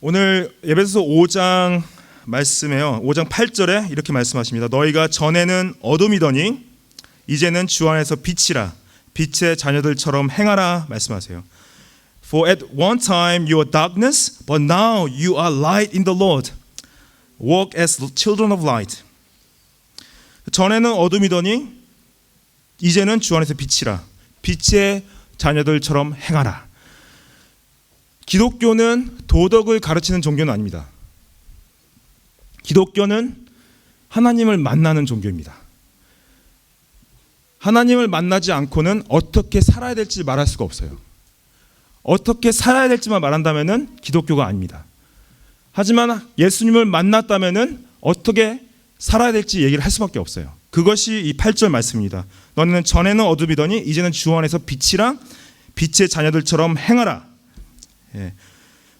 오늘 에베소서 5장 말씀에요. 5장 8절에 이렇게 말씀하십니다. 너희가 전에는 어둠이더니 이제는 주 안에서 빛이라, 빛의 자녀들처럼 행하라 말씀하세요. For at one time you were darkness, but now you are light in the Lord. Walk as children of light. 전에는 어둠이더니 이제는 주 안에서 빛이라, 빛의 자녀들처럼 행하라. 기독교는 도덕을 가르치는 종교는 아닙니다. 기독교는 하나님을 만나는 종교입니다. 하나님을 만나지 않고는 어떻게 살아야 될지 말할 수가 없어요. 어떻게 살아야 될지만 말한다면 기독교가 아닙니다. 하지만 예수님을 만났다면 어떻게 살아야 될지 얘기를 할 수밖에 없어요. 그것이 이 8절 말씀입니다. 너는 전에는 어둠이더니 이제는 주 안에서 빛이라, 빛의 자녀들처럼 행하라. 예.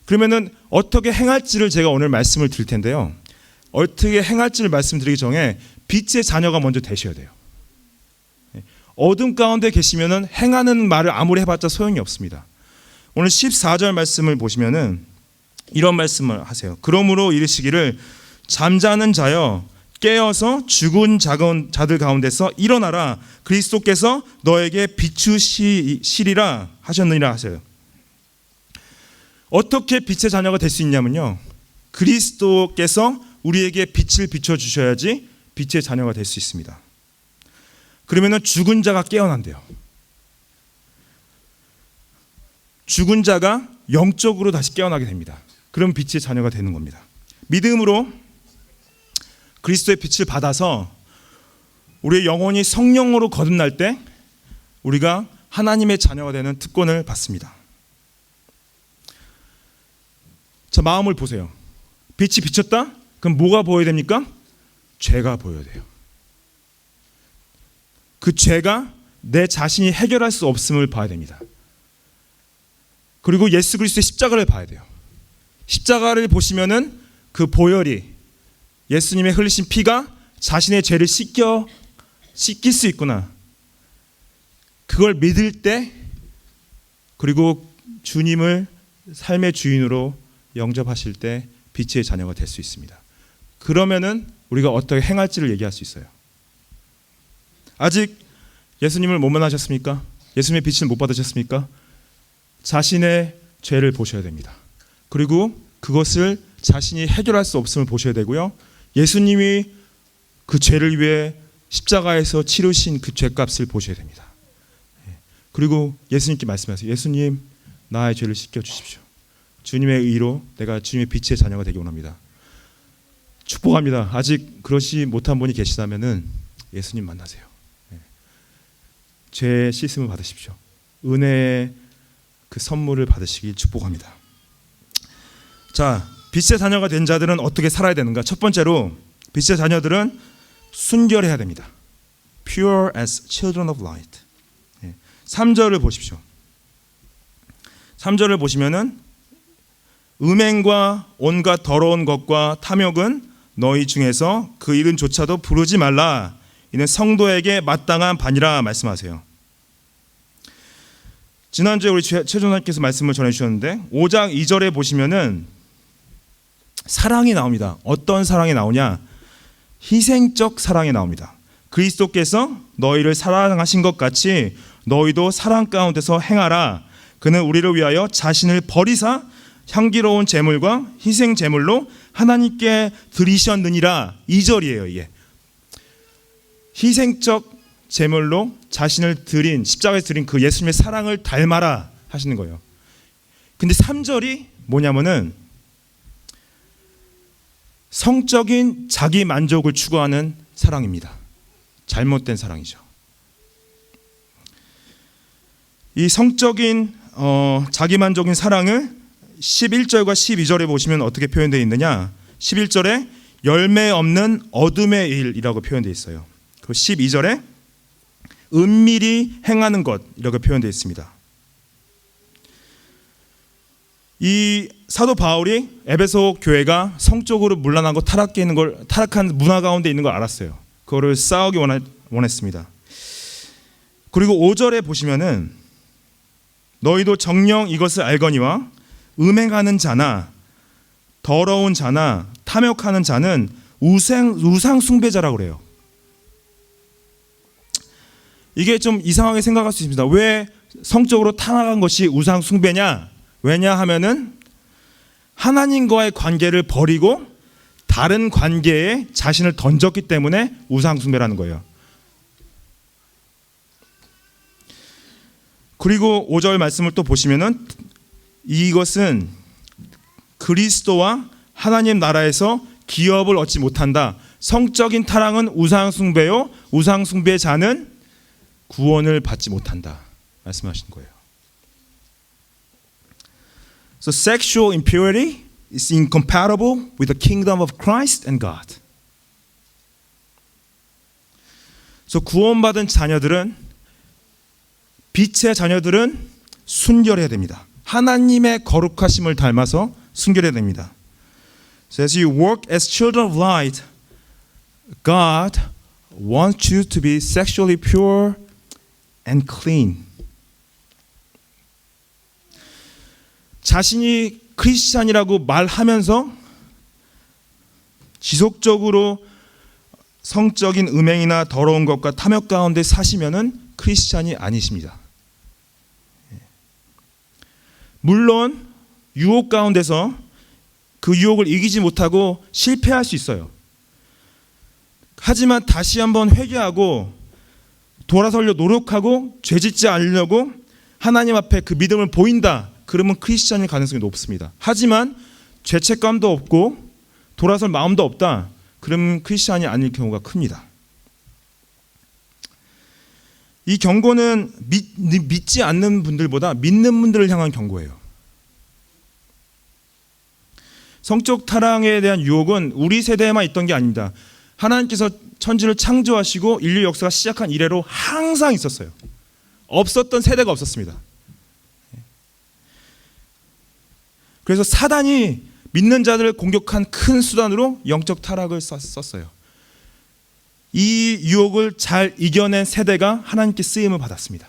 그러면은 어떻게 행할지를 제가 오늘 말씀을 드릴 텐데요. 어떻게 행할지를 말씀드리기 전에 빛의 자녀가 먼저 되셔야 돼요. 예. 어둠 가운데 계시면은 행하는 말을 아무리 해봤자 소용이 없습니다. 오늘 14절 말씀을 보시면은 이런 말씀을 하세요. 그러므로 이르시기를 잠자는 자여 깨어서 죽은 자들 가운데서 일어나라. 그리스도께서 너에게 비추시리라 하셨느니라 하세요. 어떻게 빛의 자녀가 될 수 있냐면요, 그리스도께서 우리에게 빛을 비춰주셔야지 빛의 자녀가 될 수 있습니다. 그러면 죽은 자가 깨어난대요. 죽은 자가 영적으로 다시 깨어나게 됩니다. 그럼 빛의 자녀가 되는 겁니다. 믿음으로 그리스도의 빛을 받아서 우리의 영혼이 성령으로 거듭날 때 우리가 하나님의 자녀가 되는 특권을 받습니다. 자, 마음을 보세요. 빛이 비쳤다? 그럼 뭐가 보여야 됩니까? 죄가 보여야 돼요. 그 죄가 내 자신이 해결할 수 없음을 봐야 됩니다. 그리고 예수 그리스도의 십자가를 봐야 돼요. 십자가를 보시면은 그 보혈이, 예수님의 흘리신 피가 자신의 죄를 씻길 수 있구나. 그걸 믿을 때, 그리고 주님을 삶의 주인으로 영접하실 때 빛의 자녀가 될 수 있습니다. 그러면은 우리가 어떻게 행할지를 얘기할 수 있어요. 아직 예수님을 못 만나셨습니까? 예수님의 빛을 못 받으셨습니까? 자신의 죄를 보셔야 됩니다. 그리고 그것을 자신이 해결할 수 없음을 보셔야 되고요. 예수님이 그 죄를 위해 십자가에서 치르신 그 죄값을 보셔야 됩니다. 그리고 예수님께 말씀하세요. 예수님, 나의 죄를 씻겨 주십시오. 주님의 의로 내가 주님의 빛의 자녀가 되기 원합니다. 축복합니다. 아직 그러시 못한 분이 계시다면은 예수님 만나세요. 죄 씻음을 받으십시오. 은혜의 그 선물을 받으시길 축복합니다. 자, 빛의 자녀가 된 자들은 어떻게 살아야 되는가? 첫 번째로 빛의 자녀들은 순결해야 됩니다. Pure as children of light. 3절을 보십시오. 3절을 보시면은 음행과 온갖 더러운 것과 탐욕은 너희 중에서 그 이름조차도 부르지 말라. 이는 성도에게 마땅한 반이라 말씀하세요. 지난주에 우리 최전사님께서 말씀을 전해주셨는데 5장 2절에 보시면은 사랑이 나옵니다. 어떤 사랑이 나오냐? 희생적 사랑이 나옵니다. 그리스도께서 너희를 사랑하신 것 같이 너희도 사랑 가운데서 행하라. 그는 우리를 위하여 자신을 버리사 향기로운 제물과 희생 제물로 하나님께 드리셨느니라. 2절이에요. 이게 희생적 제물로 자신을 드린, 십자가에서 드린 그 예수님의 사랑을 닮아라 하시는 거예요. 근데 3절이 뭐냐면은 성적인 자기 만족을 추구하는 사랑입니다. 잘못된 사랑이죠. 이 성적인 자기 만족인 사랑을 11절과 12절에 보시면 어떻게 표현되어 있느냐? 11절에 열매 없는 어둠의 일이라고 표현되어 있어요. 그리고 12절에 은밀히 행하는 것 이렇게 표현되어 있습니다. 이 사도 바울이 에베소 교회가 성적으로 문란하고 타락한 문화 가운데 있는 걸 알았어요. 그거를 싸우기 원했습니다. 그리고 5절에 보시면은 너희도 정녕 이것을 알거니와 음행하는 자나 더러운 자나 탐욕하는 자는 우상 숭배자라고 그래요. 이게 좀 이상하게 생각할 수 있습니다. 왜 성적으로 타락한 것이 우상 숭배냐? 왜냐하면은 하나님과의 관계를 버리고 다른 관계에 자신을 던졌기 때문에 우상 숭배라는 거예요. 그리고 5절 말씀을 또 보시면은 이것은 그리스도와 하나님 나라에서 기업을 얻지 못한다. 성적인 타락은 우상 숭배요, 우상 숭배자는 구원을 받지 못한다 말씀하신 거예요. So sexual impurity is incompatible with the kingdom of Christ and God. So 구원받은 자녀들은, 빛의 자녀들은 순결해야 됩니다. 하나님의 거룩하심을 닮아서 순결해야 됩니다. So as you walk as children of light, God wants you to be sexually pure and clean. 자신이 크리스찬이라고 말하면서 지속적으로 성적인 음행이나 더러운 것과 탐욕 가운데 사시면은 크리스찬이 아니십니다. 물론 유혹 가운데서 그 유혹을 이기지 못하고 실패할 수 있어요. 하지만 다시 한번 회개하고 돌아서려 노력하고 죄짓지 않으려고 하나님 앞에 그 믿음을 보인다. 그러면 크리스찬일 가능성이 높습니다. 하지만 죄책감도 없고 돌아설 마음도 없다. 그러면 크리스찬이 아닐 경우가 큽니다. 이 경고는 믿지 않는 분들보다 믿는 분들을 향한 경고예요. 성적 타락에 대한 유혹은 우리 세대에만 있던 게 아닙니다. 하나님께서 천지를 창조하시고 인류 역사가 시작한 이래로 항상 있었어요. 없었던 세대가 없었습니다. 그래서 사단이 믿는 자들을 공격한 큰 수단으로 영적 타락을 썼어요. 이 유혹을 잘 이겨낸 세대가 하나님께 쓰임을 받았습니다.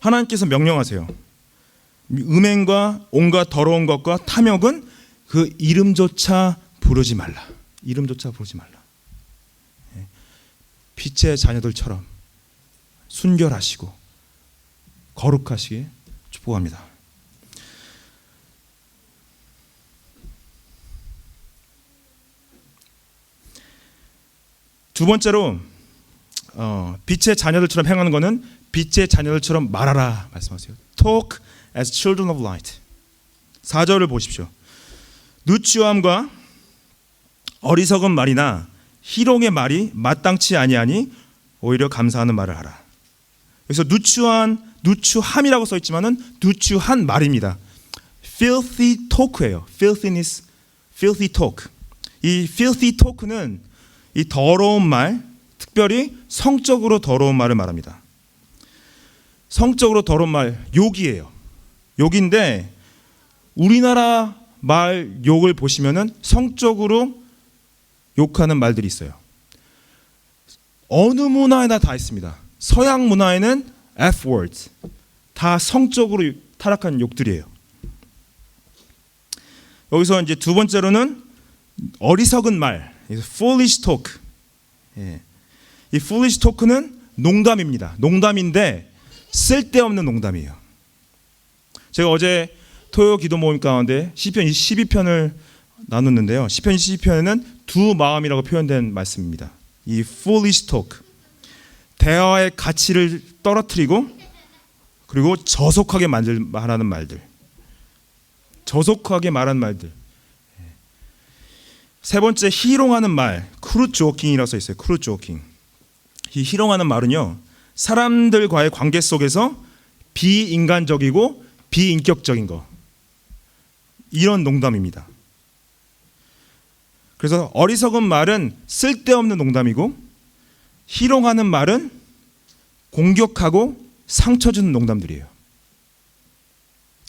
하나님께서 명령하세요. 음행과 온갖 더러운 것과 탐욕은 그 이름조차 부르지 말라. 이름조차 부르지 말라. 빛의 자녀들처럼 순결하시고 거룩하시게 축복합니다. 두 번째로 빛의 자녀들처럼 행하는 것은 빛의 자녀들처럼 말하라 말씀하세요. Talk as children of light. 4절을 보십시오. 누추함과 어리석은 말이나 희롱의 말이 마땅치 아니하니 오히려 감사하는 말을 하라. 그래서 누추함이라고 써 있지만은 누추한 말입니다. Filthy talk예요. Filthiness, filthy talk. 이 filthy talk는 이 더러운 말, 특별히 성적으로 더러운 말을 말합니다. 성적으로 더러운 말, 욕이에요. 욕인데 우리나라 말 욕을 보시면은 성적으로 욕하는 말들이 있어요. 어느 문화에나 다 있습니다. 서양 문화에는 F-words, 다 성적으로 타락한 욕들이에요. 여기서 이제 두 번째로는 어리석은 말, foolish talk. 이 foolish talk는 농담입니다. 농담인데 쓸데없는 농담이에요. 제가 어제 토요 기도 모임 가운데 시편 12편을 나눴는데요. 시편 12편에는 두 마음이라고 표현된 말씀입니다. 이 foolish talk, 대화의 가치를 떨어뜨리고 그리고 저속하게 말하는 말들, 저속하게 말하는 말들. 세 번째, 희롱하는 말, crude joking이라고 써 있어요. crude joking. 이 희롱하는 말은요, 사람들과의 관계 속에서 비인간적이고 비인격적인 거, 이런 농담입니다. 그래서 어리석은 말은 쓸데없는 농담이고 희롱하는 말은 공격하고 상처 주는 농담들이에요.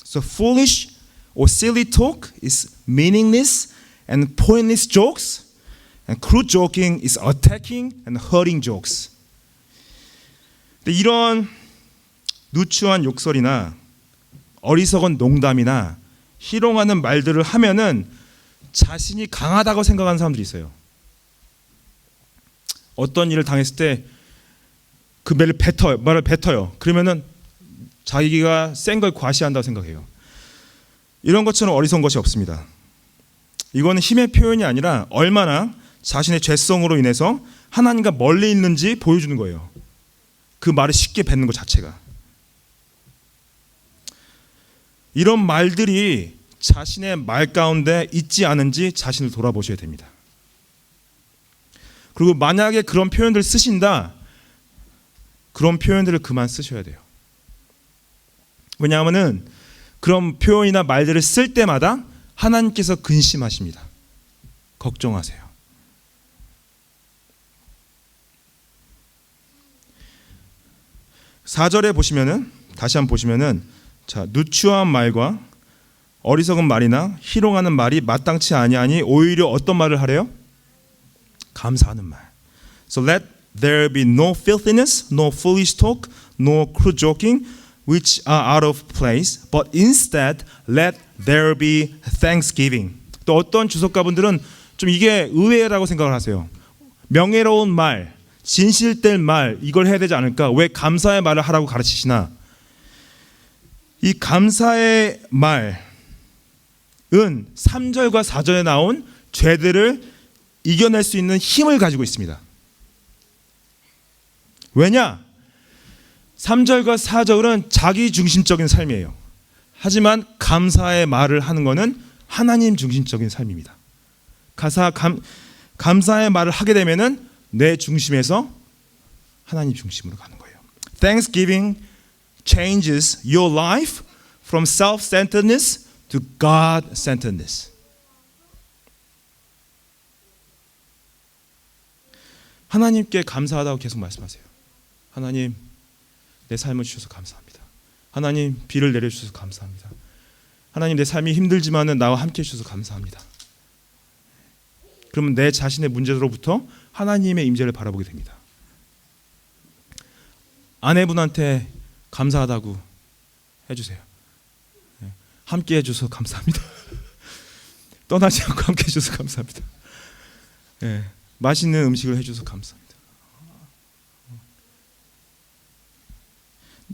So foolish or silly talk is meaningless and pointless jokes, and crude joking is attacking and hurting jokes. 이런 누추한 욕설이나 어리석은 농담이나 희롱하는 말들을 하면은 자신이 강하다고 생각하는 사람들이 있어요. 어떤 일을 당했을 때 그 말을 뱉어요. 그러면은 자기가 센 걸 과시한다고 생각해요. 이런 것처럼 어리석은 것이 없습니다. 이거는 힘의 표현이 아니라 얼마나 자신의 죄성으로 인해서 하나님과 멀리 있는지 보여주는 거예요. 그 말을 쉽게 뱉는 것 자체가. 이런 말들이 자신의 말 가운데 있지 않은지 자신을 돌아보셔야 됩니다. 그리고 만약에 그런 표현들을 쓰신다, 그런 표현들을 그만 쓰셔야 돼요. 왜냐하면 그런 표현이나 말들을 쓸 때마다 하나님께서 근심하십니다. 걱정하세요. 4절에 보시면은, 다시 한번 보시면은, 자, 누추한 말과 어리석은 말이나 희롱하는 말이 마땅치 아니하니 오히려 어떤 말을 하래요? 감사하는 말. So let there be no filthiness, no foolish talk, no crude joking, which are out of place, but instead let there be thanksgiving. 또 어떤 주석가분들은 좀 이게 의외라고 생각을 하세요. 명예로운 말, 진실될 말, 이걸 해야 되지 않을까? 왜 감사의 말을 하라고 가르치시나? 이 감사의 말은 3절과 4절에 나온 죄들을 이겨낼 수 있는 힘을 가지고 있습니다. 왜냐? 3절과 4절은 자기 중심적인 삶이에요. 하지만 감사의 말을 하는 것은 하나님 중심적인 삶입니다. 감사의 말을 하게 되면은 내 중심에서 하나님 중심으로 가는 거예요. Thanksgiving changes your life from self-centeredness to God-centeredness. 하나님께 감사하다고 계속 말씀하세요. 하나님, 내 삶을 주셔서 감사합니다. 하나님, 비를 내려주셔서 감사합니다. 하나님, 내 삶이 힘들지만은 나와 함께 해주셔서 감사합니다. 그러면 내 자신의 문제로부터 하나님의 임재를 바라보게 됩니다. 아내분한테 감사하다고 해주세요. 함께 해줘서 감사합니다. 떠나지 않고 함께 해줘서 감사합니다. 맛있는 음식을 해줘서 감사합니다.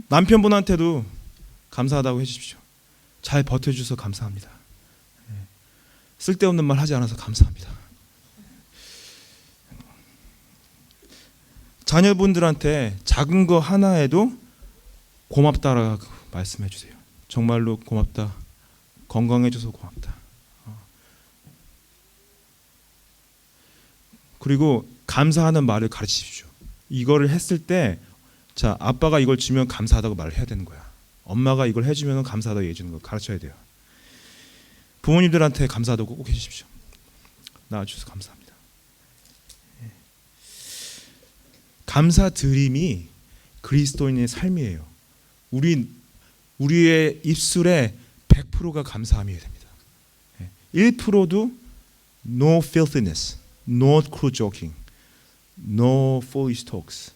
남편분한테도 감사하다고 해주십시오. 잘 버텨주셔서 감사합니다. 쓸데없는 말 하지 않아서 감사합니다. 자녀분들한테 작은 거 하나에도 고맙다라고 말씀해 주세요. 정말로 고맙다. 건강해줘서 고맙다. 그리고 감사하는 말을 가르치십시오. 이거를 했을 때, 자, 아빠가 이걸 주면 감사하다고 말을 해야 되는 거야. 엄마가 이걸 해주면 감사하다고 얘기해주는 거 가르쳐야 돼요. 부모님들한테 감사하다고 꼭 해주십시오. 낳아주셔서 감사합니다. 감사드림이 그리스도인의 삶이에요. 우리의 입술에 100%가 감사함이어야 됩니다. 1%도 no filthiness, no crude joking, no foolish talks.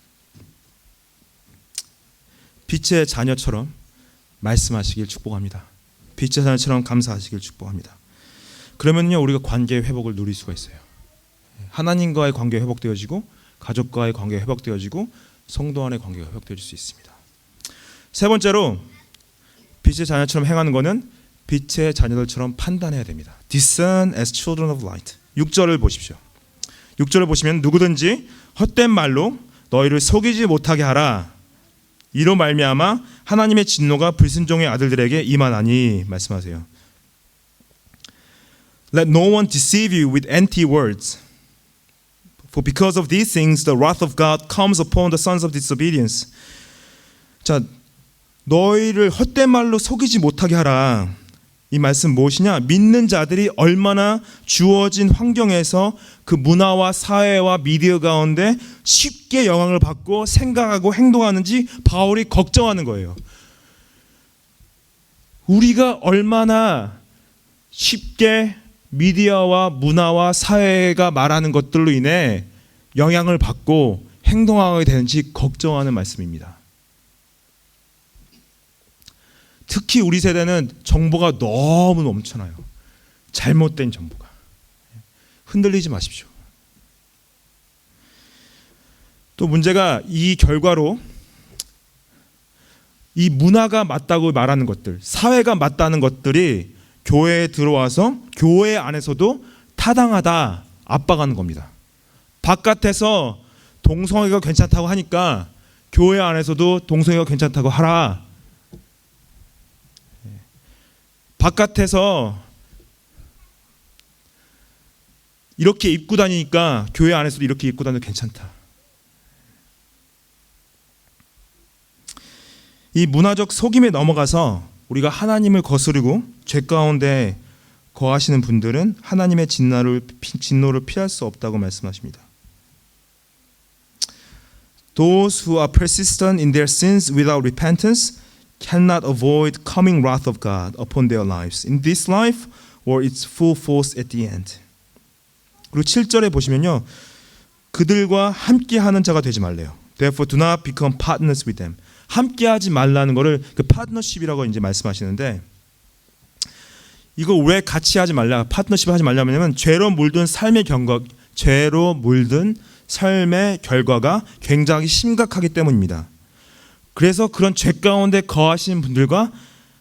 빛의 자녀처럼 말씀하시길 축복합니다. 빛의 자녀처럼 감사하시길 축복합니다. 그러면요, 우리가 관계의 회복을 누릴 수가 있어요. 하나님과의 관계 회복되어지고, 가족과의 관계 회복되어지고, 성도 안의 관계가 회복되어질 수 있습니다. 세 번째로, 빛의 자녀처럼 행하는 것은 빛의 자녀들처럼 판단해야 됩니다. Discern as children of light. 6절을 보십시오. 6절을 보시면 누구든지 헛된 말로 너희를 속이지 못하게 하라. 이로 말미암아 하나님의 진노가 불순종의 아들들에게 임하나니 말씀하세요. Let no one deceive you with empty words. For because of these things the wrath of God comes upon the sons of disobedience. 자, 너희를 헛된 말로 속이지 못하게 하라. 이 말씀 무엇이냐? 믿는 자들이 얼마나 주어진 환경에서 그 문화와 사회와 미디어 가운데 쉽게 영향을 받고 생각하고 행동하는지 바울이 걱정하는 거예요. 우리가 얼마나 쉽게 미디어와 문화와 사회가 말하는 것들로 인해 영향을 받고 행동하게 되는지 걱정하는 말씀입니다. 특히 우리 세대는 정보가 너무 넘쳐나요. 잘못된 정보가. 흔들리지 마십시오. 또 문제가 이 결과로 이 문화가 맞다고 말하는 것들, 사회가 맞다는 것들이 교회에 들어와서 교회 안에서도 타당하다 압박하는 겁니다. 바깥에서 동성애가 괜찮다고 하니까 교회 안에서도 동성애가 괜찮다고 하라. 바깥에서 이렇게 입고 다니니까 교회 안에서도 이렇게 입고 다녀도 괜찮다. 이 문화적 속임에 넘어가서 우리가 하나님을 거스르고 죄 가운데 거하시는 분들은 하나님의 진노를 피할 수 없다고 말씀하십니다. Those who are persistent in their sins without repentance cannot avoid coming wrath of God upon their lives in this life or its full force at the end. 그리고 7절에 보시면요, 그들과 함께하는 자가 되지 말래요. Therefore do not become partners with them. 함께하지 말라는 거를 그 파트너십이라고 이제 말씀하시는데, 이거 왜 같이 하지 말라, 파트너십 하지 말냐면 죄로 물든 삶의 결과가 굉장히 심각하기 때문입니다. 그래서 그런 죄 가운데 거하시는 분들과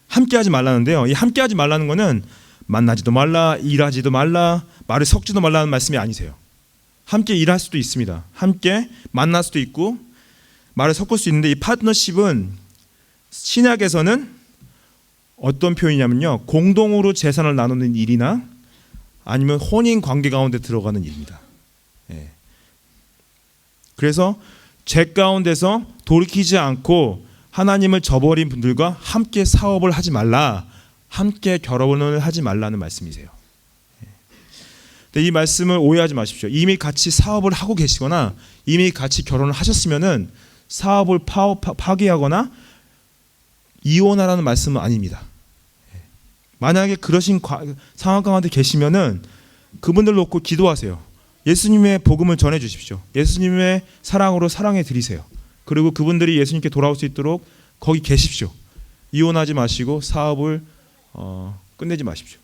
함께하지 말라는데요. 이 함께하지 말라는 거는 만나지도 말라, 일하지도 말라, 말을 섞지도 말라는 말씀이 아니세요. 함께 일할 수도 있습니다. 함께 만날 수도 있고 말을 섞을 수 있는데, 이 파트너십은 신약에서는 어떤 표현이냐면요, 공동으로 재산을 나누는 일이나 아니면 혼인 관계 가운데 들어가는 일입니다. 그래서 죄 가운데서 돌이키지 않고 하나님을 저버린 분들과 함께 사업을 하지 말라, 함께 결혼을 하지 말라는 말씀이세요. 근데 이 말씀을 오해하지 마십시오. 이미 같이 사업을 하고 계시거나 이미 같이 결혼을 하셨으면은 사업을 파기하거나 이혼하라는 말씀은 아닙니다. 만약에 그러신 상황 가운데 계시면은 그분들 놓고 기도하세요. 예수님의 복음을 전해 주십시오. 예수님의 사랑으로 사랑해 드리세요. 그리고 그분들이 예수님께 돌아올 수 있도록 거기 계십시오. 이혼하지 마시고 사업을 끝내지 마십시오.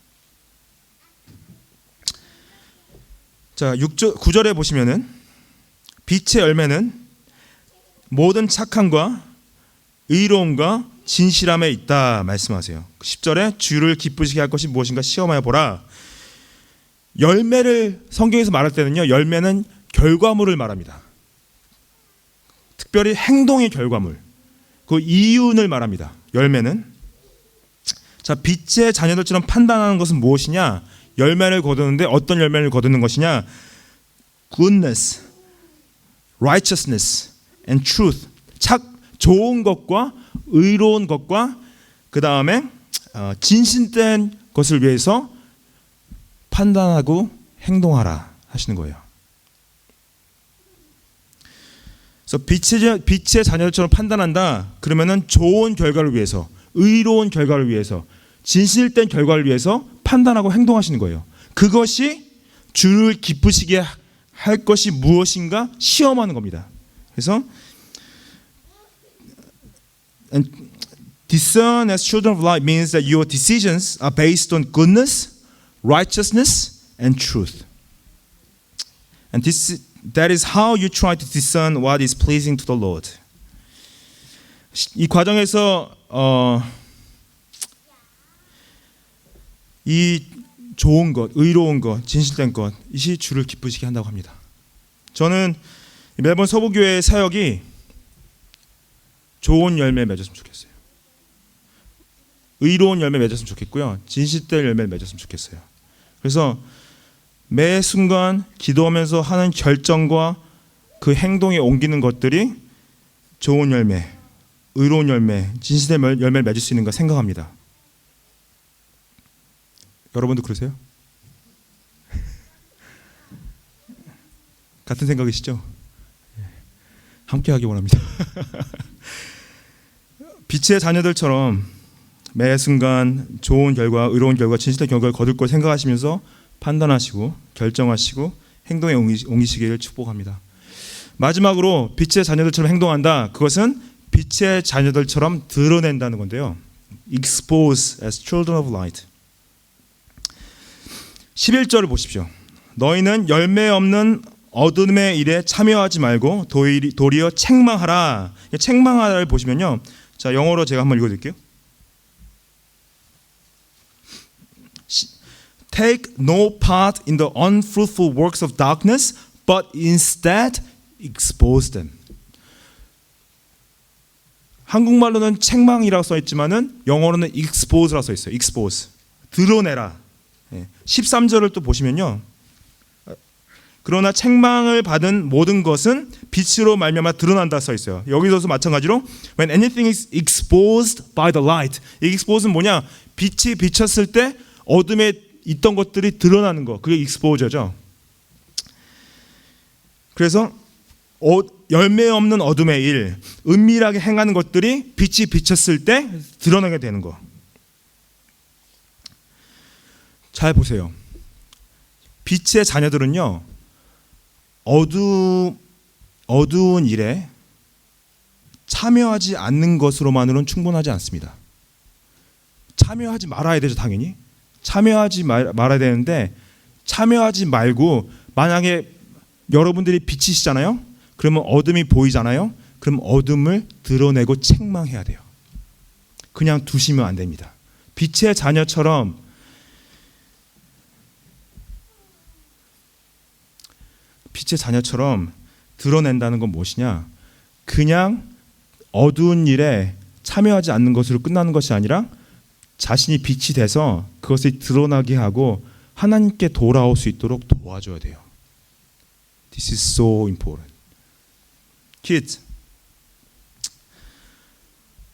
자, 9절에 보시면은 빛의 열매는 모든 착함과 의로움과 진실함에 있다 말씀하세요. 10절에 주를 기쁘시게 할 것이 무엇인가 시험하여 보라. 열매를 성경에서 말할 때는요, 열매는 결과물을 말합니다. 특별히 행동의 결과물, 그 이윤을 말합니다. 열매는. 자, 빛의 자녀들처럼 판단하는 것은 무엇이냐? 열매를 거두는데 어떤 열매를 거두는 것이냐? Goodness, righteousness, and truth. 좋은 것과 의로운 것과 그 다음에 진실된 것을 위해서 판단하고 행동하라 하시는 거예요. 그래서 빛의 자녀들처럼 판단한다. 그러면은 좋은 결과를 위해서, 의로운 결과를 위해서, 진실된 결과를 위해서 판단하고 행동하시는 거예요. 그것이 주를 기쁘시게 할 것이 무엇인가 시험하는 겁니다. 그래서 discern as children of light means that your decisions are based on goodness, righteousness, and truth. And that is how you try to discern what is pleasing to the Lord. 이 과정에서 이 좋은 것, 의로운 것, 진실된 것, 이것이 주를 기쁘시게 한다고 합니다. 저는 매번 서부교회 사역이 좋은 열매 맺었으면 좋겠어요. 의로운 열매 맺었으면 좋겠고요. 진실된 열매 맺었으면 좋겠어요. 그래서 매 순간 기도하면서 하는 결정과 그 행동에 옮기는 것들이 좋은 열매, 의로운 열매, 진실된 열매를 맺을 수 있는가 생각합니다. 여러분도 그러세요? 같은 생각이시죠? 함께 하기 원합니다. 빛의 자녀들처럼 매 순간 좋은 결과, 의로운 결과, 진실된 결과를 거둘 걸 생각하시면서 판단하시고 결정하시고 행동에 옮기시기를 축복합니다. 마지막으로 빛의 자녀들처럼 행동한다. 그것은 빛의 자녀들처럼 드러낸다는 건데요. exposed as children of light. 11절을 보십시오. 너희는 열매 없는 어둠의 일에 참여하지 말고 도리어 책망하라. 책망하라를 보시면요. 자, 영어로 제가 한번 읽어드릴게요. Take no part in the unfruitful works of darkness, but instead expose them. 한국말로는 책망이라고 써 있지만은 영어로는 expose라고 써 있어요. expose. 드러내라. 13절을 또 보시면요. 그러나 책망을 받은 모든 것은 빛으로 말미암아 드러난다 써 있어요. 여기서도 마찬가지로 when anything is exposed by the light. 이 expose는 뭐냐? 빛이 비쳤을 때 어둠에 있던 것들이 드러나는 거. 그게 exposure죠. 그래서 열매 없는 어둠의 일, 은밀하게 행하는 것들이 빛이 비쳤을 때 드러나게 되는 거. 잘 보세요. 빛의 자녀들은요, 어두운 일에 참여하지 않는 것으로만으로는 충분하지 않습니다. 참여하지 말아야 되죠, 당연히. 참여하지 말아야 되는데, 참여하지 말고 만약에 여러분들이 빛이시잖아요. 그러면 어둠이 보이잖아요. 그럼 어둠을 드러내고 책망해야 돼요. 그냥 두시면 안 됩니다. 빛의 자녀처럼 드러낸다는 건 무엇이냐? 그냥 어두운 일에 참여하지 않는 것으로 끝나는 것이 아니라 자신이 빛이 돼서 그것을 드러나게 하고 하나님께 돌아올 수 있도록 도와줘야 돼요. This is so important. Kids,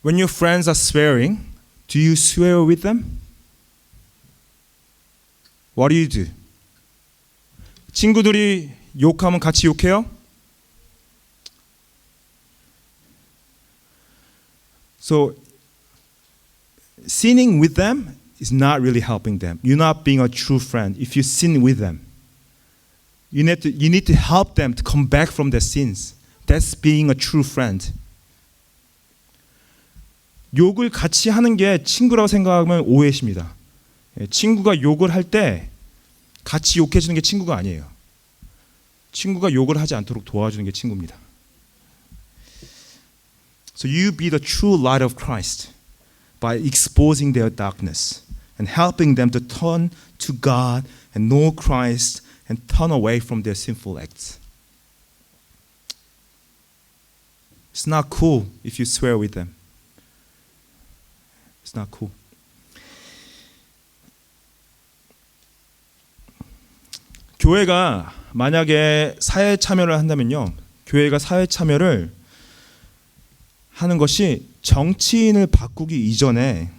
when your friends are swearing, do you swear with them? What do you do? 친구들이 욕하면 같이 욕해요? So, sinning with them is not really helping them. You're not being a true friend if you sin with them. You need to help them to come back from their sins. That's being a true friend. 욕을 같이 하는 게 친구라고 생각하면 오해십니다. 친구가 욕을 할 때 같이 욕해 주는 게 친구가 아니에요. 친구가 욕을 하지 않도록 도와주는 게 친구입니다. So you be the true light of Christ by exposing their darkness and helping them to turn to God and know Christ and turn away from their sinful acts. It's not cool if you swear with them. It's not cool. 교회가 만약에 사회 참여를 한다면요. 교회가 사회 참여를 하는 것이 정치인을 바꾸기 이전에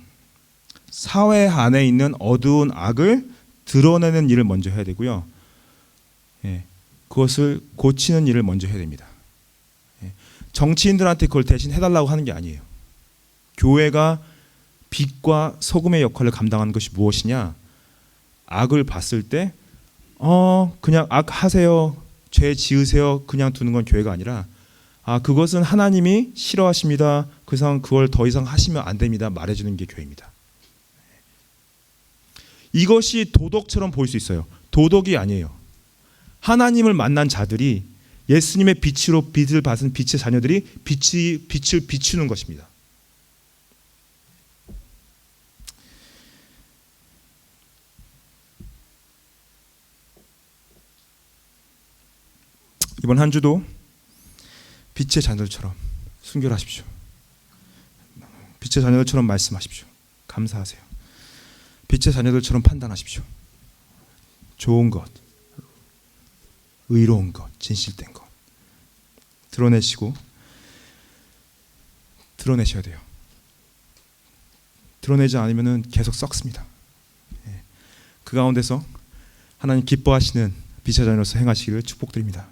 사회 안에 있는 어두운 악을 드러내는 일을 먼저 해야 되고요. 그것을 고치는 일을 먼저 해야 됩니다. 정치인들한테 그걸 대신 해달라고 하는 게 아니에요. 교회가 빛과 소금의 역할을 감당하는 것이 무엇이냐? 악을 봤을 때 그냥 악 하세요, 죄 지으세요, 그냥 두는 건 교회가 아니라 그것은 하나님이 싫어하십니다. 그걸 더 이상 하시면 안 됩니다. 말해주는 게 교회입니다. 이것이 도덕처럼 보일 수 있어요. 도덕이 아니에요. 하나님을 만난 자들이 예수님의 빛으로 빛을 받은 빛의 자녀들이 빛을 비추는 것입니다. 이번 한 주도 빛의 자녀들처럼 순결하십시오. 빛의 자녀들처럼 말씀하십시오. 감사하세요. 빛의 자녀들처럼 판단하십시오. 좋은 것, 의로운 것, 진실된 것 드러내셔야 돼요. 드러내지 않으면 계속 썩습니다. 그 가운데서 하나님 기뻐하시는 빛의 자녀로서 행하시기를 축복드립니다.